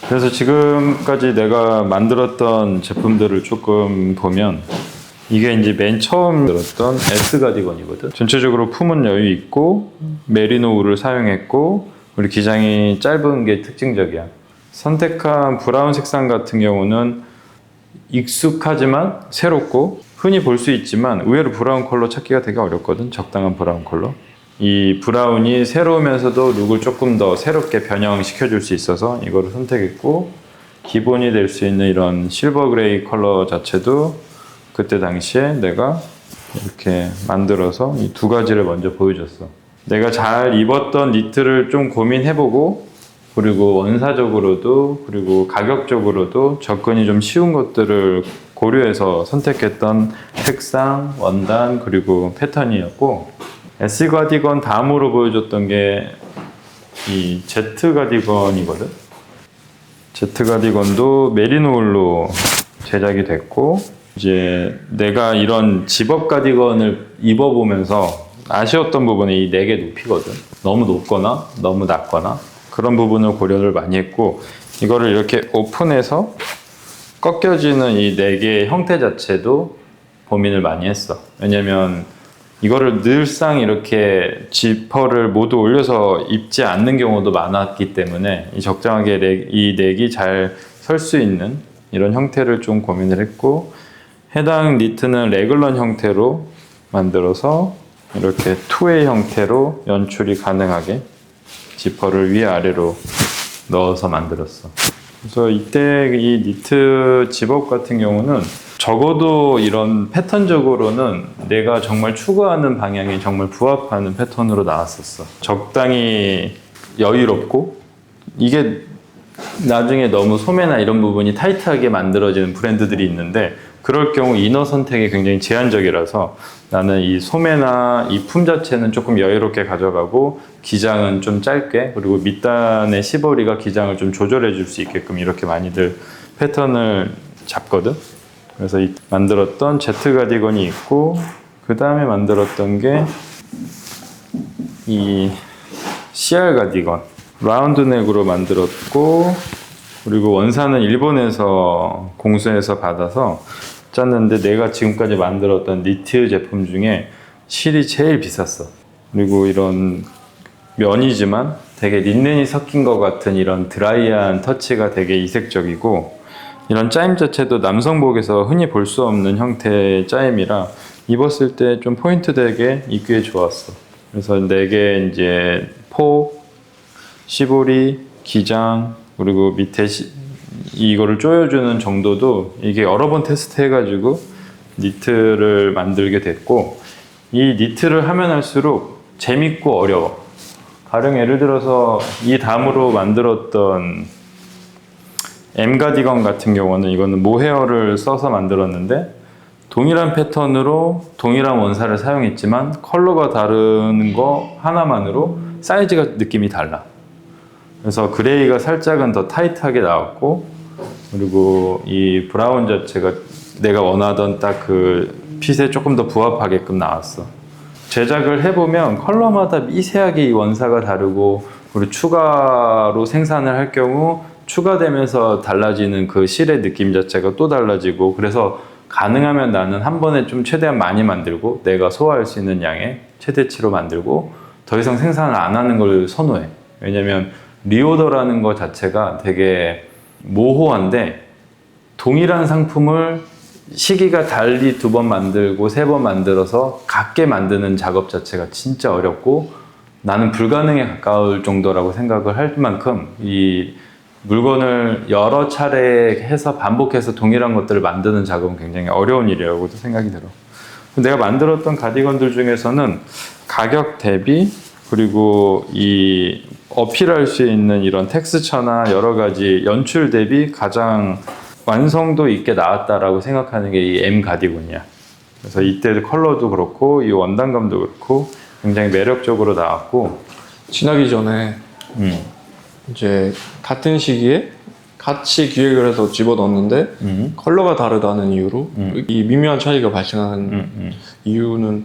그래서 지금까지 내가 만들었던 제품들을 조금 보면 이게 이제 맨 처음 들었던 S 가디건이거든. 전체적으로 품은 여유 있고 메리노 울을 사용했고 우리 기장이 짧은 게 특징적이야. 선택한 브라운 색상 같은 경우는 익숙하지만 새롭고 흔히 볼 수 있지만 의외로 브라운 컬러 찾기가 되게 어렵거든. 적당한 브라운 컬러. 이 브라운이 새로우면서도 룩을 조금 더 새롭게 변형시켜 줄 수 있어서 이거를 선택했고, 기본이 될 수 있는 이런 실버 그레이 컬러 자체도 그때 당시에 내가 이렇게 만들어서 이 두 가지를 먼저 보여줬어. 내가 잘 입었던 니트를 좀 고민해보고, 그리고 원사적으로도 그리고 가격적으로도 접근이 좀 쉬운 것들을 고려해서 선택했던 색상, 원단, 그리고 패턴이었고, S 가디건 다음으로 보여줬던 게 이 Z 가디건이거든. Z 가디건도 메리노울로 제작이 됐고, 이제 내가 이런 집업 가디건을 입어보면서 아쉬웠던 부분이 이 넥의 높이거든. 너무 높거나 너무 낮거나 그런 부분을 고려를 많이 했고, 이거를 이렇게 오픈해서 꺾여지는 이 넥의 형태 자체도 고민을 많이 했어. 왜냐면 이거를 늘상 이렇게 지퍼를 모두 올려서 입지 않는 경우도 많았기 때문에 이 적당하게 이 넥이 잘 설 수 있는 이런 형태를 좀 고민을 했고, 해당 니트는 레글런 형태로 만들어서 이렇게 투웨이 형태로 연출이 가능하게 지퍼를 위아래로 넣어서 만들었어. 그래서 이때 이 니트 집업 같은 경우는 적어도 이런 패턴적으로는 내가 정말 추구하는 방향에 정말 부합하는 패턴으로 나왔었어. 적당히 여유롭고, 이게 나중에 너무 소매나 이런 부분이 타이트하게 만들어지는 브랜드들이 있는데 그럴 경우 이너 선택이 굉장히 제한적이라서 나는 이 소매나 이 품 자체는 조금 여유롭게 가져가고 기장은 좀 짧게, 그리고 밑단의 시보리가 기장을 좀 조절해 줄 수 있게끔 이렇게 많이들 패턴을 잡거든. 그래서 만들었던 Z 가디건이 있고, 그 다음에 만들었던 게 이 CR 가디건 라운드 넥으로 만들었고, 그리고 원산은 일본에서 공수해서 받아서 짰는데 내가 지금까지 만들었던 니트 제품 중에 실이 제일 비쌌어. 그리고 이런 면이지만 되게 린넨이 섞인 것 같은 이런 드라이한 터치가 되게 이색적이고, 이런 짜임 자체도 남성복에서 흔히 볼 수 없는 형태의 짜임이라 입었을 때 좀 포인트 되게 입기에 좋았어. 그래서 내게 이제 포, 시보리, 기장, 그리고 밑에 이거를 조여주는 정도도 이게 여러 번 테스트 해가지고 니트를 만들게 됐고, 이 니트를 하면 할수록 재밌고 어려워. 가령 예를 들어서 이 다음으로 만들었던 M 가디건 같은 경우는 이거는 모헤어를 써서 만들었는데 동일한 패턴으로 동일한 원사를 사용했지만 컬러가 다른 거 하나만으로 사이즈가 느낌이 달라. 그래서 그레이가 살짝은 더 타이트하게 나왔고, 그리고 이 브라운 자체가 내가 원하던 딱 그 핏에 조금 더 부합하게끔 나왔어. 제작을 해보면 컬러마다 미세하게 이 원사가 다르고, 그리고 추가로 생산을 할 경우 추가되면서 달라지는 그 실의 느낌 자체가 또 달라지고, 그래서 가능하면 나는 한 번에 좀 최대한 많이 만들고 내가 소화할 수 있는 양의 최대치로 만들고 더 이상 생산을 안 하는 걸 선호해. 왜냐면 리오더라는 것 자체가 되게 모호한데 동일한 상품을 시기가 달리 2번 만들고 3번 만들어서 같게 만드는 작업 자체가 진짜 어렵고 나는 불가능에 가까울 정도라고 생각을 할 만큼 이 물건을 여러 차례 해서 반복해서 동일한 것들을 만드는 작업은 굉장히 어려운 일이라고도 생각이 들어. 내가 만들었던 가디건들 중에서는 가격 대비, 그리고 이 어필할 수 있는 이런 텍스처나 여러 가지 연출 대비 가장 완성도 있게 나왔다라고 생각하는 게 이 M 가디건이야. 그래서 이때 컬러도 그렇고 이 원단감도 그렇고 굉장히 매력적으로 나왔고. 지나기 전에 이제 같은 시기에 같이 기획을 해서 집어넣었는데 컬러가 다르다는 이유로 이 미묘한 차이가 발생하는 이유는,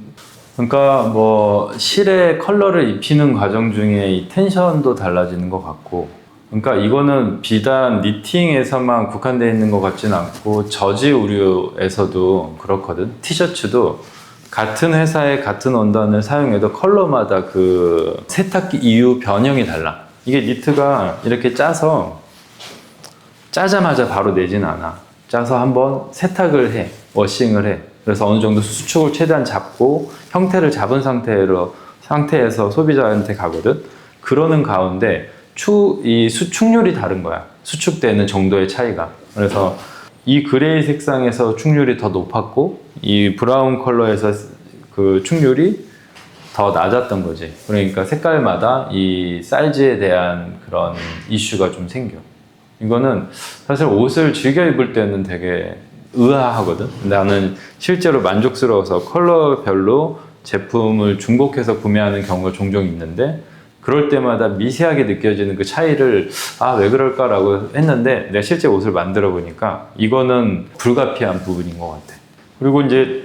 그러니까 뭐 실에 컬러를 입히는 과정 중에 이 텐션도 달라지는 것 같고, 그러니까 이거는 비단 니팅에서만 국한되어 있는 것 같지는 않고 저지 의류에서도 그렇거든. 티셔츠도 같은 회사의 같은 원단을 사용해도 컬러마다 그 세탁기 이후 변형이 달라. 이게 니트가 이렇게 짜자마자 바로 내진 않아. 짜서 한번 세탁을 해, 워싱을 해. 그래서 어느 정도 수축을 최대한 잡고 형태를 잡은 상태에서 소비자한테 가거든. 그러는 가운데 이 수축률이 다른 거야. 수축되는 정도의 차이가. 그래서 이 그레이 색상에서 축률이 더 높았고 이 브라운 컬러에서 그 축률이 더 낮았던 거지. 그러니까 색깔마다 이 사이즈에 대한 그런 이슈가 좀 생겨. 이거는 사실 옷을 즐겨 입을 때는 되게 의아하거든. 나는 실제로 만족스러워서 컬러별로 제품을 중복해서 구매하는 경우가 종종 있는데 그럴 때마다 미세하게 느껴지는 그 차이를 왜 그럴까라고 했는데 내가 실제 옷을 만들어 보니까 이거는 불가피한 부분인 것 같아. 그리고 이제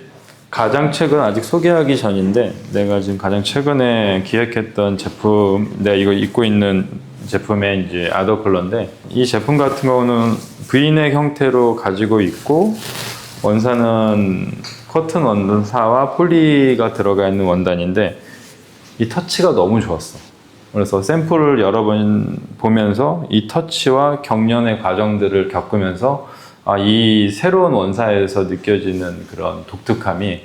가장 최근 아직 소개하기 전인데 내가 지금 가장 최근에 기획했던 제품, 내가 이거 입고 있는 제품의 이제 아더 컬러인데 이 제품 같은 경우는 V넥 형태로 가지고 있고 원사는 커튼 원사와 폴리가 들어가 있는 원단인데 이 터치가 너무 좋았어. 그래서 샘플을 여러 번 보면서 이 터치와 경련의 과정들을 겪으면서 이 새로운 원사에서 느껴지는 그런 독특함이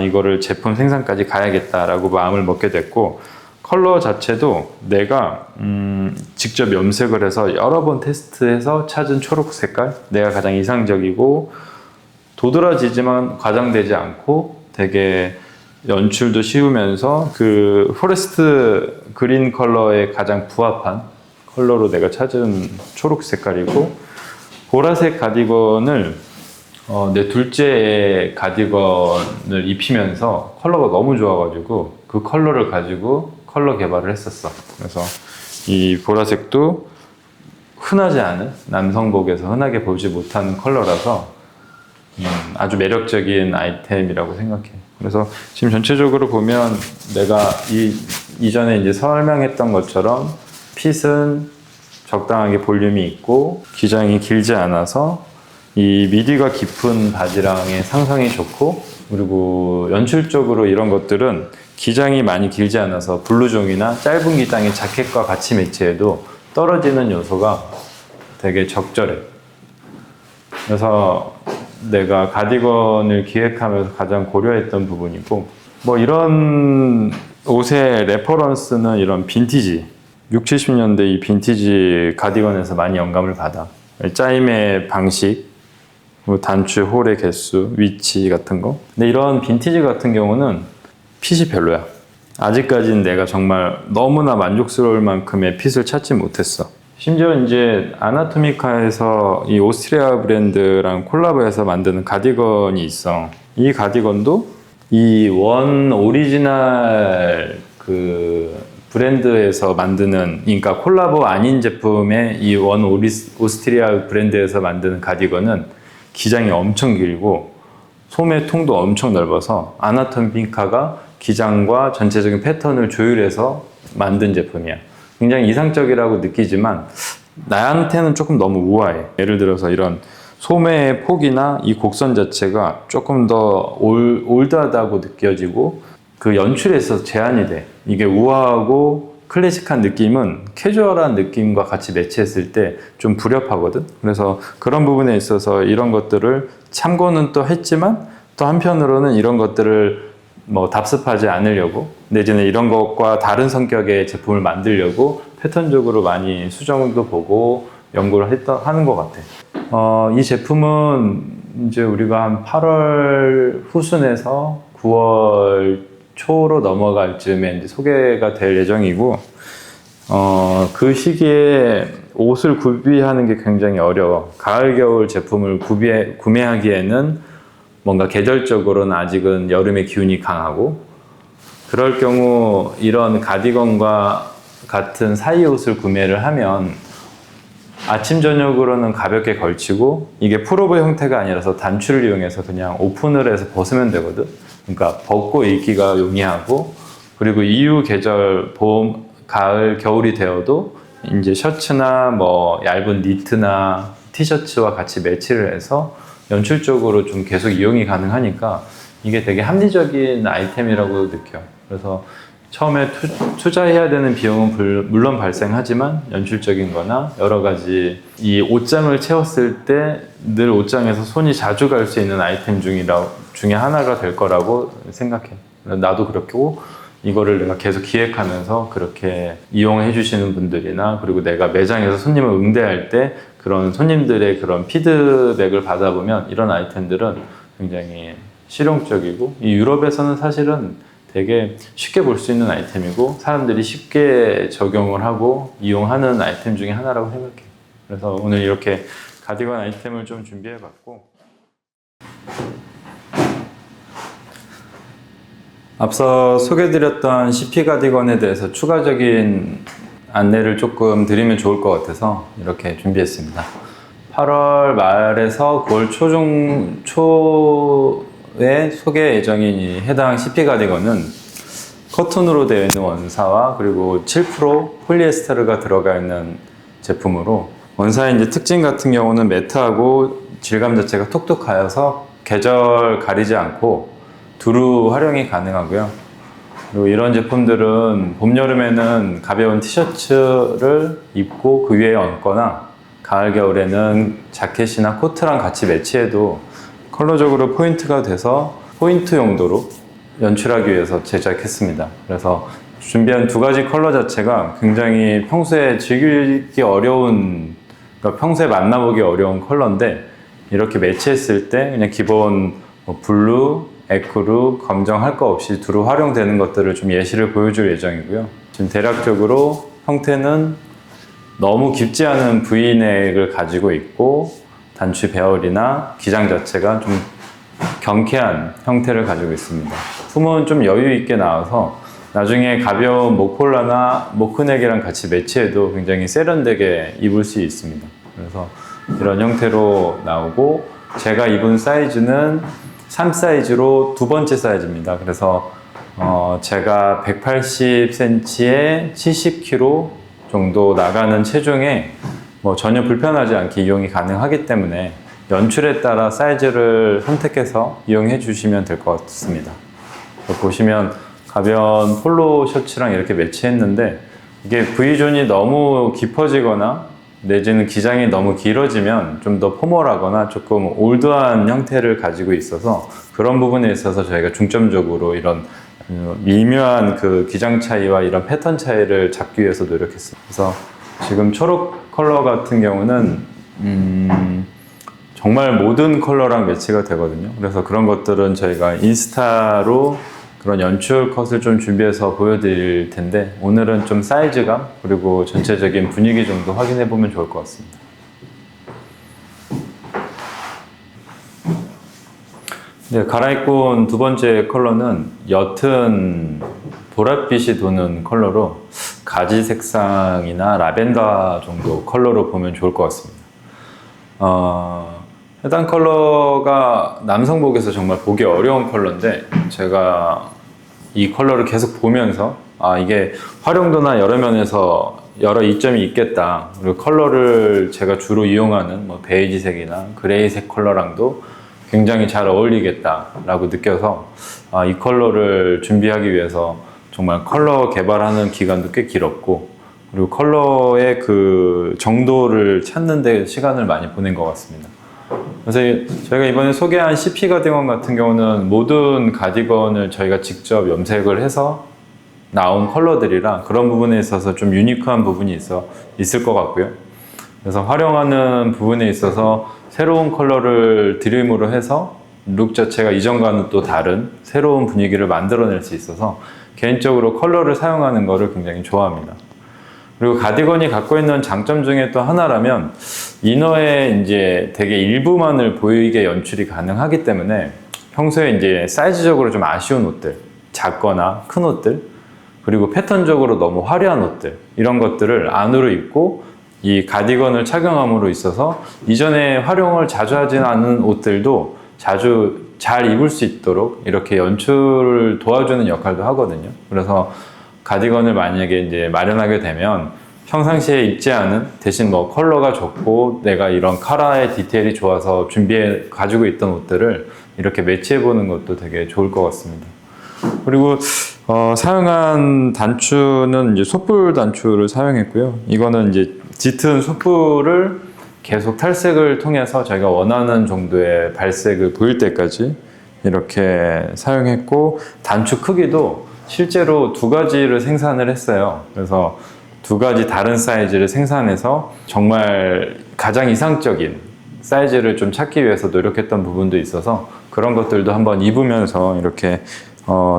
이거를 제품 생산까지 가야겠다라고 마음을 먹게 됐고 컬러 자체도 내가 직접 염색을 해서 여러 번 테스트해서 찾은 초록 색깔 내가 가장 이상적이고 도드라지지만 과장되지 않고 되게 연출도 쉬우면서 그 포레스트 그린 컬러에 가장 부합한 컬러로 내가 찾은 초록 색깔이고 보라색 가디건을 내 둘째의 가디건을 입히면서 컬러가 너무 좋아가지고 그 컬러를 가지고 컬러 개발을 했었어. 그래서 이 보라색도 흔하지 않은 남성복에서 흔하게 보지 못하는 컬러라서 아주 매력적인 아이템이라고 생각해. 그래서 지금 전체적으로 보면 내가 이전에 이제 설명했던 것처럼 핏은 적당하게 볼륨이 있고 기장이 길지 않아서 이 미디가 깊은 바지랑의 상상이 좋고 그리고 연출적으로 이런 것들은 기장이 많이 길지 않아서 블루종이나 짧은 기장의 자켓과 같이 매치해도 떨어지는 요소가 되게 적절해. 그래서 내가 가디건을 기획하면서 가장 고려했던 부분이고 뭐 이런 옷의 레퍼런스는 이런 빈티지 60, 70년대 이 빈티지 가디건에서 많이 영감을 받아. 짜임의 방식, 단추, 홀의 개수, 위치 같은 거. 근데 이런 빈티지 같은 경우는 핏이 별로야. 아직까지는 내가 정말 너무나 만족스러울 만큼의 핏을 찾지 못했어. 심지어 이제 아나토미카에서 이 오스트리아 브랜드랑 콜라보해서 만드는 가디건이 있어. 이 가디건도 이 원 오리지널 그 브랜드에서 만드는, 그러니까 콜라보 아닌 제품의 이 원 오스트리아 브랜드에서 만드는 가디건은 기장이 엄청 길고 소매 통도 엄청 넓어서 아나토미카가 기장과 전체적인 패턴을 조율해서 만든 제품이야. 굉장히 이상적이라고 느끼지만 나한테는 조금 너무 우아해. 예를 들어서 이런 소매의 폭이나 이 곡선 자체가 조금 더 올드하다고 느껴지고 그 연출에 있어서 제한이 돼. 이게 우아하고 클래식한 느낌은 캐주얼한 느낌과 같이 매치했을 때 좀 불협하거든. 그래서 그런 부분에 있어서 이런 것들을 참고는 또 했지만 또 한편으로는 이런 것들을 뭐 답습하지 않으려고 내지는 이런 것과 다른 성격의 제품을 만들려고 패턴적으로 많이 수정도 보고 연구를 하는 것 같아. 이 제품은 이제 우리가 한 8월 후순에서 9월 초로 넘어갈 즈음에 이제 소개가 될 예정이고, 그 시기에 옷을 구비하는 게 굉장히 어려워. 가을, 겨울 제품을 구매하기에는 뭔가 계절적으로는 아직은 여름의 기운이 강하고, 그럴 경우 이런 가디건과 같은 사이 옷을 구매를 하면 아침 저녁으로는 가볍게 걸치고 이게 풀오버 형태가 아니라서 단추를 이용해서 그냥 오픈을 해서 벗으면 되거든. 그러니까 벗고 입기가 용이하고, 그리고 이후 계절 봄, 가을, 겨울이 되어도 이제 셔츠나 뭐 얇은 니트나 티셔츠와 같이 매치를 해서 연출적으로 좀 계속 이용이 가능하니까 이게 되게 합리적인 아이템이라고 느껴요. 그래서 처음에 투자해야 되는 비용은 물론 발생하지만 연출적인 거나 여러 가지 이 옷장을 채웠을 때 늘 옷장에서 손이 자주 갈 수 있는 아이템 중에 하나가 될 거라고 생각해. 나도 그렇고 이거를 내가 계속 기획하면서 그렇게 이용해 주시는 분들이나 그리고 내가 매장에서 손님을 응대할 때 그런 손님들의 그런 피드백을 받아보면 이런 아이템들은 굉장히 실용적이고 이 유럽에서는 사실은 되게 쉽게 볼 수 있는 아이템이고 사람들이 쉽게 적용을 하고 이용하는 아이템 중에 하나라고 생각해요. 그래서 오늘 이렇게 가디건 아이템을 좀 준비해 봤고 앞서 소개드렸던 CP 가디건에 대해서 추가적인 안내를 조금 드리면 좋을 것 같아서 이렇게 준비했습니다. 8월 말에서 9월 초에 소개 예정인 이 해당 CP 가디건은 커튼으로 되어 있는 원사와 그리고 7% 폴리에스테르가 들어가 있는 제품으로 원사의 이제 특징 같은 경우는 매트하고 질감 자체가 톡톡하여서 계절 가리지 않고 두루 활용이 가능하고요. 그리고 이런 제품들은 봄, 여름에는 가벼운 티셔츠를 입고 그 위에 얹거나 가을, 겨울에는 자켓이나 코트랑 같이 매치해도 컬러적으로 포인트가 돼서 포인트 용도로 연출하기 위해서 제작했습니다. 그래서 준비한 두 가지 컬러 자체가 굉장히 평소에 즐기기 어려운, 그러니까 평소에 만나보기 어려운 컬러인데 이렇게 매치했을 때 그냥 기본 뭐 블루, 에크루, 검정 할 거 없이 두루 활용되는 것들을 좀 예시를 보여줄 예정이고요. 지금 대략적으로 형태는 너무 깊지 않은 V넥을 가지고 있고 단추 배열이나 기장 자체가 좀 경쾌한 형태를 가지고 있습니다. 품은 좀 여유 있게 나와서 나중에 가벼운 목폴라나 모크넥이랑 같이 매치해도 굉장히 세련되게 입을 수 있습니다. 그래서 이런 형태로 나오고 제가 입은 사이즈는 3 사이즈로 두 번째 사이즈입니다. 그래서 제가 180cm에 70kg 정도 나가는 체중에 뭐 전혀 불편하지 않게 이용이 가능하기 때문에 연출에 따라 사이즈를 선택해서 이용해 주시면 될 것 같습니다. 보시면 가벼운 폴로 셔츠랑 이렇게 매치했는데 이게 V존이 너무 깊어지거나 내지는 기장이 너무 길어지면 좀 더 포멀하거나 조금 올드한 형태를 가지고 있어서 그런 부분에 있어서 저희가 중점적으로 이런 미묘한 그 기장 차이와 이런 패턴 차이를 잡기 위해서 노력했습니다. 그래서 지금 초록 컬러 같은 경우는 정말 모든 컬러랑 매치가 되거든요. 그래서 그런 것들은 저희가 인스타로 그런 연출 컷을 좀 준비해서 보여드릴 텐데 오늘은 좀 사이즈감 그리고 전체적인 분위기 정도 확인해 보면 좋을 것 같습니다. 네, 갈아입고 온 두 번째 컬러는 옅은 보랏빛이 도는 컬러로 가지 색상이나 라벤더 정도 컬러로 보면 좋을 것 같습니다. 해당 컬러가 남성복에서 정말 보기 어려운 컬러인데 제가 이 컬러를 계속 보면서 이게 활용도나 여러 면에서 여러 이점이 있겠다. 그리고 컬러를 제가 주로 이용하는 뭐 베이지색이나 그레이색 컬러랑도 굉장히 잘 어울리겠다라고 느껴서 이 컬러를 준비하기 위해서 정말 컬러 개발하는 기간도 꽤 길었고 그리고 컬러의 그 정도를 찾는 데 시간을 많이 보낸 것 같습니다. 그래서 저희가 이번에 소개한 CP 가디건 같은 경우는 모든 가디건을 저희가 직접 염색을 해서 나온 컬러들이라 그런 부분에 있어서 좀 유니크한 부분이 있을 것 같고요. 그래서 활용하는 부분에 있어서 새로운 컬러를 드림으로 해서 룩 자체가 이전과는 또 다른 새로운 분위기를 만들어낼 수 있어서 개인적으로 컬러를 사용하는 것을 굉장히 좋아합니다. 그리고 가디건이 갖고 있는 장점 중에 또 하나라면 이너에 이제 되게 일부만을 보이게 연출이 가능하기 때문에 평소에 이제 사이즈적으로 좀 아쉬운 옷들, 작거나 큰 옷들, 그리고 패턴적으로 너무 화려한 옷들, 이런 것들을 안으로 입고 이 가디건을 착용함으로 있어서 이전에 활용을 자주 하진 않은 옷들도 자주 잘 입을 수 있도록 이렇게 연출을 도와주는 역할도 하거든요. 그래서 가디건을 만약에 이제 마련하게 되면 평상시에 입지 않은 대신 뭐 컬러가 좋고 내가 이런 카라의 디테일이 좋아서 준비해 가지고 있던 옷들을 이렇게 매치해 보는 것도 되게 좋을 것 같습니다. 그리고 사용한 단추는 이제 솥불 단추를 사용했고요. 이거는 이제 짙은 솥불을 계속 탈색을 통해서 저희가 원하는 정도의 발색을 보일 때까지 이렇게 사용했고, 단추 크기도 실제로 2가지를 생산을 했어요. 그래서 2가지 다른 사이즈를 생산해서 정말 가장 이상적인 사이즈를 좀 찾기 위해서 노력했던 부분도 있어서 그런 것들도 한번 입으면서 이렇게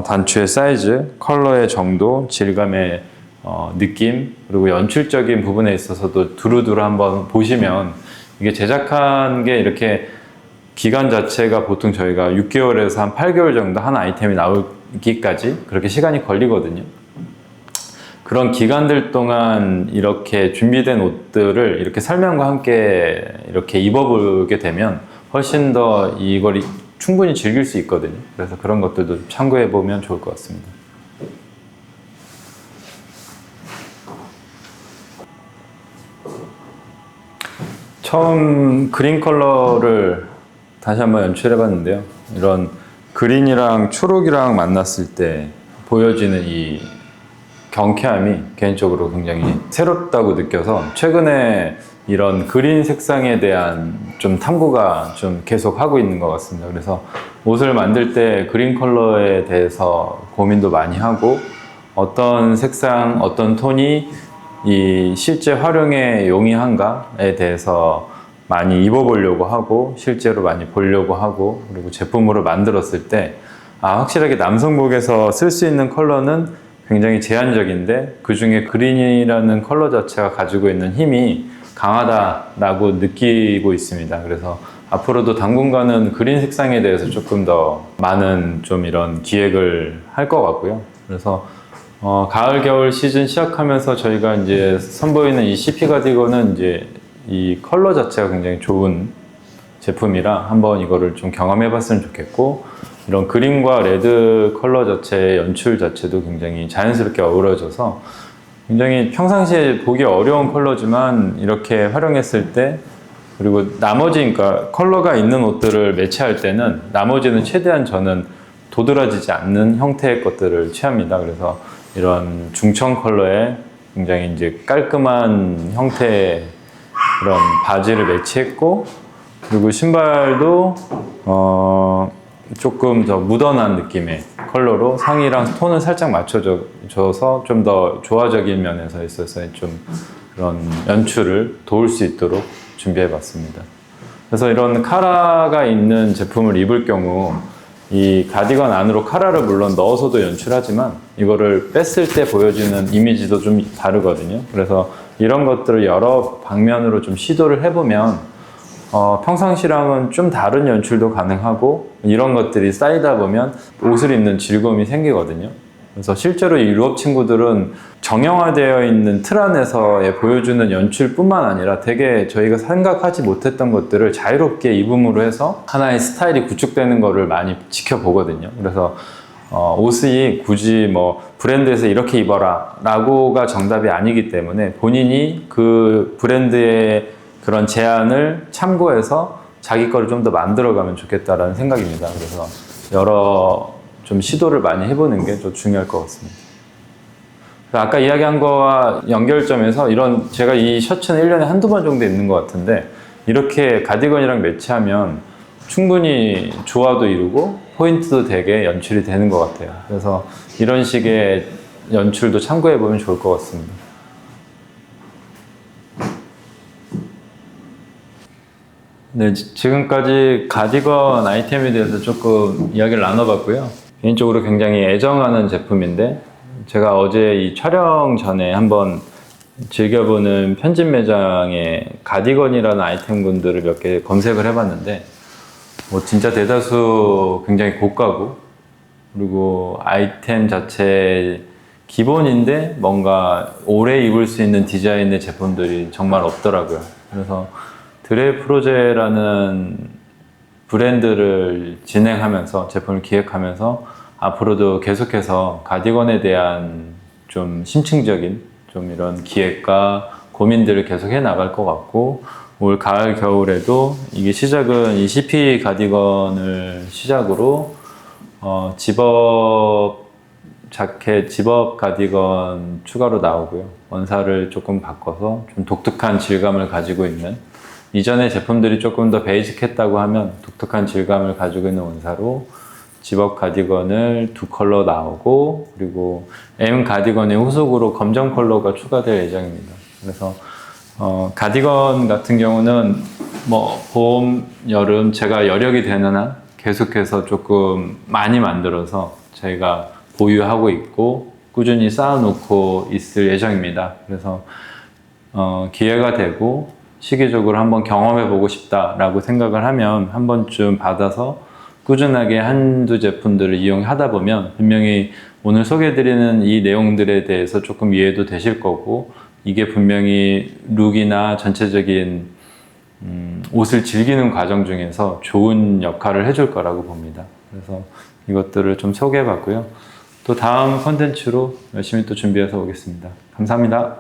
단추의 사이즈, 컬러의 정도, 질감의 느낌, 그리고 연출적인 부분에 있어서도 두루두루 한번 보시면, 이게 제작한 게 이렇게 기간 자체가 보통 저희가 6개월에서 한 8개월 정도 한 아이템이 나오기까지 그렇게 시간이 걸리거든요. 그런 기간들 동안 이렇게 준비된 옷들을 이렇게 설명과 함께 이렇게 입어보게 되면 훨씬 더 이걸 충분히 즐길 수 있거든요. 그래서 그런 것들도 참고해 보면 좋을 것 같습니다. 처음 그린 컬러를 다시 한번 연출해 봤는데요. 이런 그린이랑 초록이랑 만났을 때 보여지는 이 경쾌함이 개인적으로 굉장히 새롭다고 느껴서 최근에 이런 그린 색상에 대한 좀 탐구가 좀 계속 하고 있는 것 같습니다. 그래서 옷을 만들 때 그린 컬러에 대해서 고민도 많이 하고, 어떤 색상, 어떤 톤이 이 실제 활용에 용이한가에 대해서 많이 입어보려고 하고, 실제로 많이 보려고 하고, 그리고 제품으로 만들었을 때 확실하게 남성복에서 쓸 수 있는 컬러는 굉장히 제한적인데 그 중에 그린이라는 컬러 자체가 가지고 있는 힘이 강하다라고 느끼고 있습니다. 그래서 앞으로도 당분간은 그린 색상에 대해서 조금 더 많은 좀 이런 기획을 할 것 같고요. 그래서 가을 겨울 시즌 시작하면서 저희가 이제 선보이는 이 CP 가디건은 이제 이 컬러 자체가 굉장히 좋은 제품이라 한번 이거를 좀 경험해 봤으면 좋겠고, 이런 그린과 레드 컬러 자체의 연출 자체도 굉장히 자연스럽게 어우러져서 굉장히 평상시에 보기 어려운 컬러지만 이렇게 활용했을 때, 그리고 나머지 그러니까 컬러가 있는 옷들을 매치할 때는 나머지는 최대한 저는 도드라지지 않는 형태의 것들을 취합니다. 그래서 이런 중청 컬러의 굉장히 이제 깔끔한 형태의 그런 바지를 매치했고, 그리고 신발도 조금 더 무던한 느낌의 컬러로 상의랑 톤을 살짝 맞춰줘서 좀 더 조화적인 면에서 있어서 좀 그런 연출을 도울 수 있도록 준비해 봤습니다. 그래서 이런 카라가 있는 제품을 입을 경우 이 가디건 안으로 카라를 물론 넣어서도 연출하지만 이거를 뺐을 때 보여지는 이미지도 좀 다르거든요. 그래서 이런 것들을 여러 방면으로 좀 시도를 해보면 평상시랑은 좀 다른 연출도 가능하고, 이런 것들이 쌓이다 보면 옷을 입는 즐거움이 생기거든요. 그래서 실제로 이 유럽 친구들은 정형화되어 있는 틀 안에서의 보여주는 연출뿐만 아니라 되게 저희가 생각하지 못했던 것들을 자유롭게 입음으로 해서 하나의 스타일이 구축되는 거를 많이 지켜보거든요. 그래서 옷이 굳이 뭐 브랜드에서 이렇게 입어라 라고가 정답이 아니기 때문에 본인이 그 브랜드의 그런 제안을 참고해서 자기 거를 좀 더 만들어가면 좋겠다라는 생각입니다. 그래서 여러 좀 시도를 많이 해보는 게 좀 중요할 것 같습니다. 아까 이야기한 거와 연결점에서 이런 제가 이 셔츠는 1년에 한두 번 정도 입는 것 같은데, 이렇게 가디건이랑 매치하면 충분히 조화도 이루고 포인트도 되게 연출이 되는 것 같아요. 그래서 이런 식의 연출도 참고해보면 좋을 것 같습니다. 네, 지금까지 가디건 아이템에 대해서 조금 이야기를 나눠봤고요. 개인적으로 굉장히 애정하는 제품인데, 제가 어제 이 촬영 전에 한번 즐겨보는 편집 매장에 가디건이라는 아이템군들을 몇 개 검색을 해봤는데, 뭐 진짜 대다수 굉장히 고가고, 그리고 아이템 자체 기본인데 뭔가 오래 입을 수 있는 디자인의 제품들이 정말 없더라고요. 그래서 드레프로제라는 브랜드를 진행하면서 제품을 기획하면서 앞으로도 계속해서 가디건에 대한 좀 심층적인 좀 이런 기획과 고민들을 계속 해 나갈 것 같고, 올 가을 겨울에도 이게 시작은 이 CP 가디건을 시작으로 집업 자켓, 집업 가디건 추가로 나오고요. 원사를 조금 바꿔서 좀 독특한 질감을 가지고 있는, 이전의 제품들이 조금 더 베이직했다고 하면 독특한 질감을 가지고 있는 원사로 집업 가디건을 2컬러 나오고, 그리고 M 가디건의 후속으로 검정 컬러가 추가될 예정입니다. 그래서 가디건 같은 경우는 뭐 봄, 여름 제가 여력이 되는 한 계속해서 조금 많이 만들어서 저희가 보유하고 있고 꾸준히 쌓아놓고 있을 예정입니다. 그래서 기회가 되고 시기적으로 한번 경험해보고 싶다라고 생각을 하면 한 번쯤 받아서 꾸준하게 한두 제품들을 이용하다 보면 분명히 오늘 소개해드리는 이 내용들에 대해서 조금 이해도 되실 거고, 이게 분명히 룩이나 전체적인 옷을 즐기는 과정 중에서 좋은 역할을 해줄 거라고 봅니다. 그래서 이것들을 좀 소개해봤고요. 또 다음 컨텐츠로 열심히 또 준비해서 오겠습니다. 감사합니다.